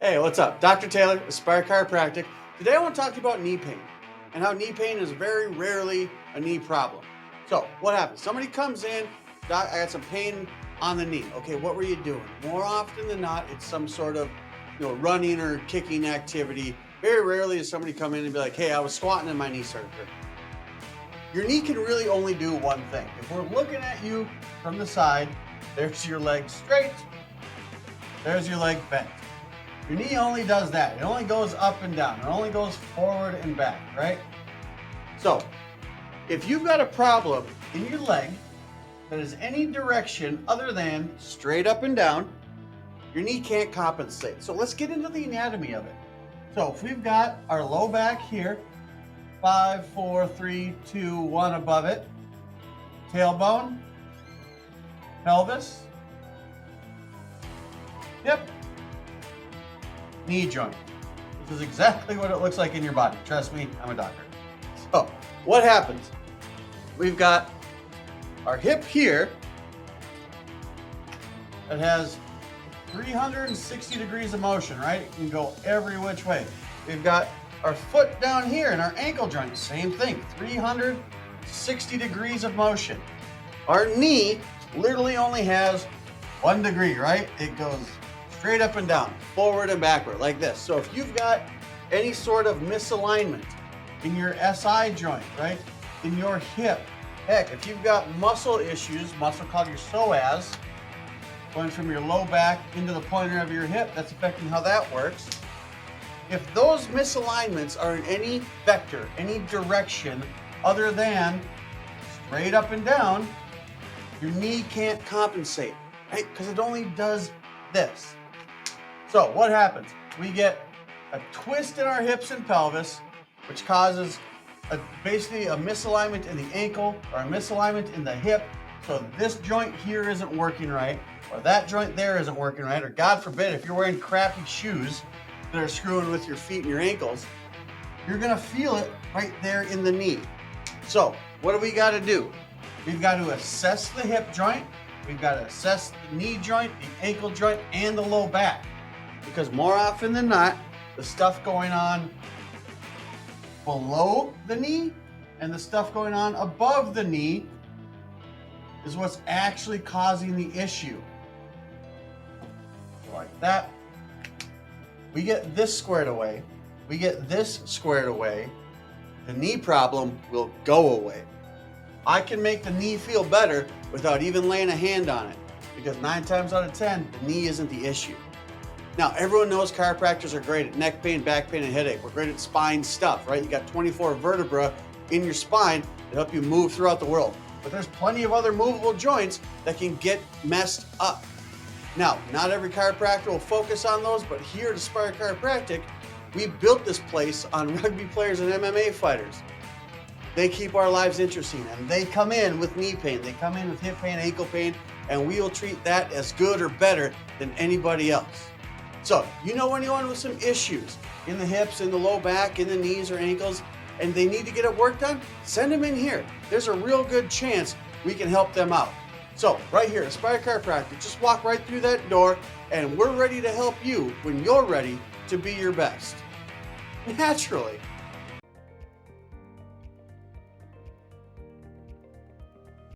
Hey, what's up? Dr. Taylor, Aspire Chiropractic. Today I want to talk to you about knee pain and how knee pain is very rarely a knee problem. So what happens? Somebody comes in, Doc, I got some pain on the knee. Okay, what were you doing? More often than not, it's some sort of running or kicking activity. Very rarely does somebody come in and be like, hey, I was squatting and my knee started hurting. Your knee can really only do one thing. If we're looking at you from the side, there's your leg straight, there's your leg bent. Your knee only does that. It only goes up and down. It only goes forward and back, right? So, if you've got a problem in your leg that is any direction other than straight up and down, your knee can't compensate. So let's get into the anatomy of it. So if we've got our low back here, 5, 4, 3, 2, 1 above it, tailbone, pelvis, hip, knee joint. This is exactly what it looks like in your body. Trust me, I'm a doctor. So what happens? We've got our hip here that has 360 degrees of motion, right? It can go every which way. We've got our foot down here and our ankle joint, same thing, 360 degrees of motion. Our knee literally only has 1 degree, right? It goes straight up and down, forward and backward, like this. So if you've got any sort of misalignment in your SI joint, right? In your hip, heck, if you've got muscle issues, muscle called your psoas, going from your low back into the pointer of your hip, that's affecting how that works. If those misalignments are in any vector, any direction other than straight up and down, your knee can't compensate, right? Because it only does this. So what happens? We get a twist in our hips and pelvis, which causes basically a misalignment in the ankle or a misalignment in the hip. So this joint here isn't working right, or that joint there isn't working right, or God forbid, if you're wearing crappy shoes that are screwing with your feet and your ankles, you're gonna feel it right there in the knee. So what do we gotta do? We've got to assess the hip joint, we've got to assess the knee joint, the ankle joint, and the low back. Because more often than not, the stuff going on below the knee and the stuff going on above the knee is what's actually causing the issue. Like that. We get this squared away. We get this squared away. The knee problem will go away. I can make the knee feel better without even laying a hand on it, because 9 times out of 10, the knee isn't the issue. Now, everyone knows chiropractors are great at neck pain, back pain, and headache. We're great at spine stuff, right? You got 24 vertebrae in your spine that help you move throughout the world. But there's plenty of other movable joints that can get messed up. Now, not every chiropractor will focus on those, but here at Aspire Chiropractic, we built this place on rugby players and MMA fighters. They keep our lives interesting, and they come in with knee pain, they come in with hip pain, ankle pain, and we will treat that as good or better than anybody else. So, anyone with some issues in the hips, in the low back, in the knees or ankles, and they need to get it worked on, send them in here. There's a real good chance we can help them out. So, right here, Aspire Chiropractic, just walk right through that door, and we're ready to help you when you're ready to be your best. Naturally.